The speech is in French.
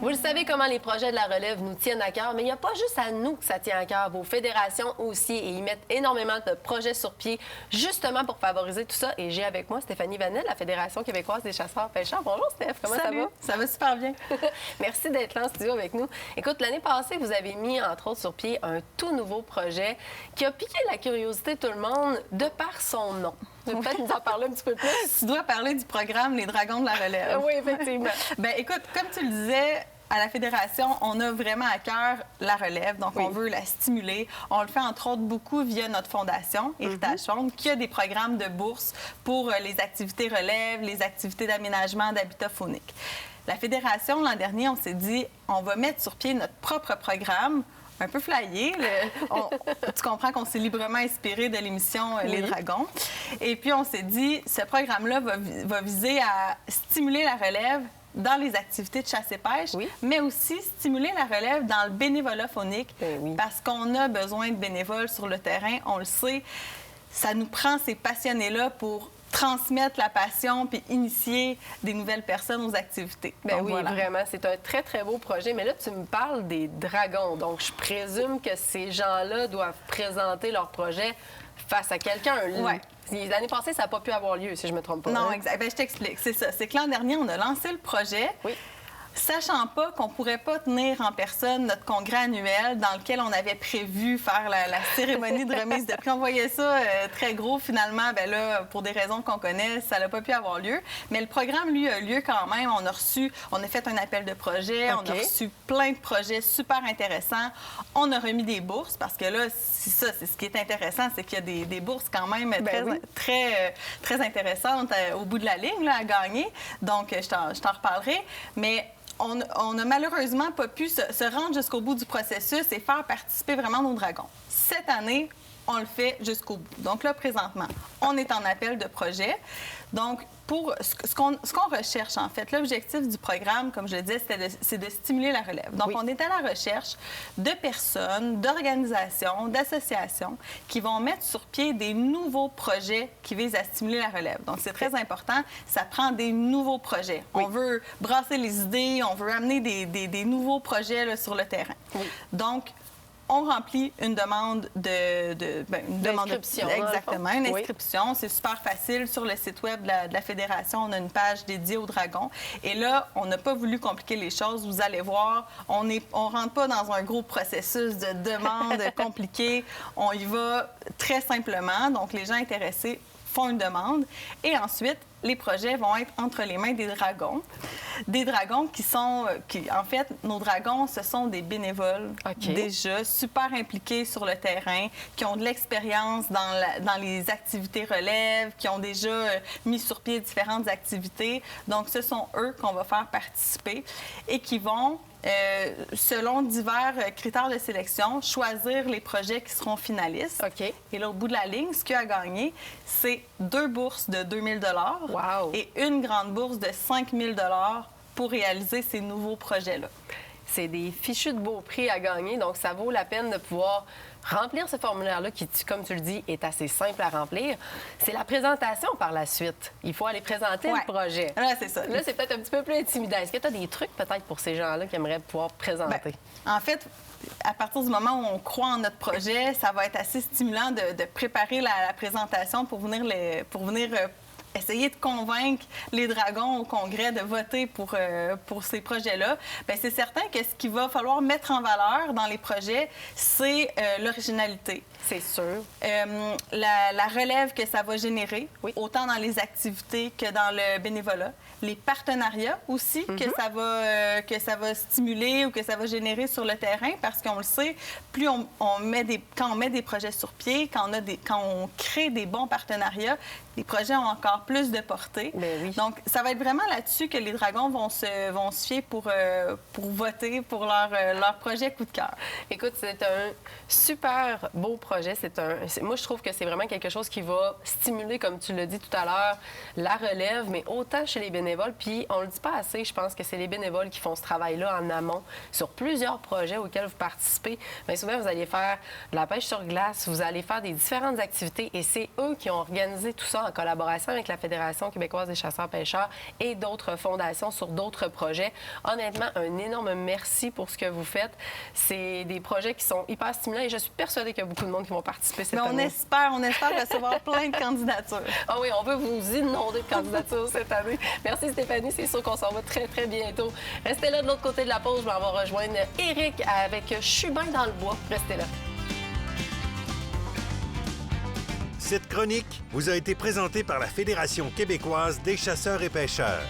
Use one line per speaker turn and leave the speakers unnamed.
Vous le savez comment les projets de la relève nous tiennent à cœur, mais il n'y a pas juste à nous que ça tient à cœur. Vos fédérations aussi, et ils mettent énormément de projets sur pied justement pour favoriser tout ça. Et j'ai avec moi Stéphanie Vanel, la Fédération québécoise des chasseurs-pêcheurs. Bonjour Steph, comment
Salut.
ça va?
Ça va super bien.
Merci d'être là en studio avec nous. Écoute, l'année passée, vous avez mis entre autres sur pied un tout nouveau projet qui a piqué la curiosité de tout le monde de par son nom. Tu peux peut-être nous en parler un petit peu plus?
Tu dois parler du programme Les Dragons de la relève.
Oui, effectivement.
Bien, écoute, comme tu le disais, à la Fédération, on a vraiment à cœur la relève, donc on veut la stimuler. On le fait entre autres beaucoup via notre fondation, Héritage Faune, qui a des programmes de bourse pour les activités relève, les activités d'aménagement d'habitat faunique. La Fédération, l'an dernier, on s'est dit, on va mettre sur pied notre propre programme, un peu flyé. Tu comprends qu'on s'est librement inspiré de l'émission Les Dragons. Et puis, on s'est dit, ce programme-là va viser à stimuler la relève dans les activités de chasse et pêche, mais aussi stimuler la relève dans le bénévolat faunique, parce qu'on a besoin de bénévoles sur le terrain, on le sait. Ça nous prend ces passionnés-là pour transmettre la passion puis initier des nouvelles personnes aux activités.
Bien oui, voilà. Vraiment. C'est un très, très beau projet. Mais là, tu me parles des dragons. Donc, je présume que ces gens-là doivent présenter leur projet face à quelqu'un.
Oui.
L'année passée, ça n'a pas pu avoir lieu, si je ne me trompe pas.
Non, exact. Bien, je t'explique. C'est ça. C'est que l'an dernier, on a lancé le projet. Sachant pas qu'on pourrait pas tenir en personne notre congrès annuel dans lequel on avait prévu faire la cérémonie de remise de prix. On voyait ça très gros. Finalement, bien là, pour des raisons qu'on connaît, ça n'a pas pu avoir lieu. Mais le programme, lui, a lieu quand même. On a fait un appel de projet. On a reçu plein de projets super intéressants. On a remis des bourses parce que là, c'est ce qui est intéressant, c'est qu'il y a des bourses quand même très intéressantes au bout de la ligne là, à gagner. Donc, je t'en reparlerai. Mais on n'a malheureusement pas pu se rendre jusqu'au bout du processus et faire participer vraiment nos dragons. Cette année, on le fait jusqu'au bout. Donc là, présentement, on est en appel de projet. Donc, pour ce qu'on recherche, en fait, l'objectif du programme, comme je le disais, c'est de stimuler la relève. Donc, on est à la recherche de personnes, d'organisations, d'associations qui vont mettre sur pied des nouveaux projets qui visent à stimuler la relève. Donc, c'est très important. Ça prend des nouveaux projets. On veut brasser les idées, on veut amener des nouveaux projets là, sur le terrain. Donc, on remplit une demande
d'inscription.
Exactement, une inscription. C'est super facile. Sur le site web de la Fédération, on a une page dédiée aux dragons. Et là, on n'a pas voulu compliquer les choses. Vous allez voir, on rentre pas dans un gros processus de demande compliqué. On y va très simplement. Donc, les gens intéressés font une demande. Et ensuite, les projets vont être entre les mains des dragons. Des dragons en fait, nos dragons, ce sont des bénévoles déjà super impliqués sur le terrain, qui ont de l'expérience dans les activités relève, qui ont déjà mis sur pied différentes activités. Donc, ce sont eux qu'on va faire participer et qui vont, selon divers critères de sélection, choisir les projets qui seront finalistes. Et là, au bout de la ligne, ce qu'il y a à gagner, c'est 2 bourses de 2 000 et une grande bourse de 5 000 pour réaliser ces nouveaux projets-là.
C'est des fichus de beau prix à gagner, donc ça vaut la peine de pouvoir remplir ce formulaire-là qui, comme tu le dis, est assez simple à remplir. C'est la présentation par la suite. Il faut aller présenter le projet.
Là, c'est ça.
Là, c'est peut-être un petit peu plus intimidant. Est-ce que tu as des trucs peut-être pour ces gens-là qui aimeraient pouvoir présenter?
Bien, en fait, à partir du moment où on croit en notre projet, ça va être assez stimulant de préparer la présentation pour venir essayer de convaincre les dragons au Congrès de voter pour ces projets-là. Bien, c'est certain que ce qu'il va falloir mettre en valeur dans les projets, c'est l'originalité.
C'est sûr.
La relève que ça va générer, autant dans les activités que dans le bénévolat. Les partenariats aussi que ça va stimuler ou que ça va générer sur le terrain, parce qu'on le sait, plus quand on met des projets sur pied, quand on crée des bons partenariats, les projets ont encore plus de portée. Donc, ça va être vraiment là-dessus que les dragons vont se fier pour voter pour leur projet coup de cœur.
Écoute, c'est un super beau projet projet. Moi, je trouve que c'est vraiment quelque chose qui va stimuler, comme tu l'as dit tout à l'heure, la relève, mais autant chez les bénévoles. Puis, on le dit pas assez, je pense que c'est les bénévoles qui font ce travail-là en amont sur plusieurs projets auxquels vous participez. Bien souvent, vous allez faire de la pêche sur glace, vous allez faire des différentes activités et c'est eux qui ont organisé tout ça en collaboration avec la Fédération québécoise des chasseurs-pêcheurs et d'autres fondations sur d'autres projets. Honnêtement, un énorme merci pour ce que vous faites. C'est des projets qui sont hyper stimulants et je suis persuadée qu'il y a beaucoup de monde qui vont participer cette année.
On espère recevoir plein de candidatures.
Ah oui, on veut vous inonder de candidatures cette année. Merci Stéphanie, c'est sûr qu'on s'en va très, très bientôt. Restez là de l'autre côté de la pause, je vais en rejoindre Éric avec Je suis bien dans le bois. Restez là.
Cette chronique vous a été présentée par la Fédération québécoise des chasseurs et pêcheurs.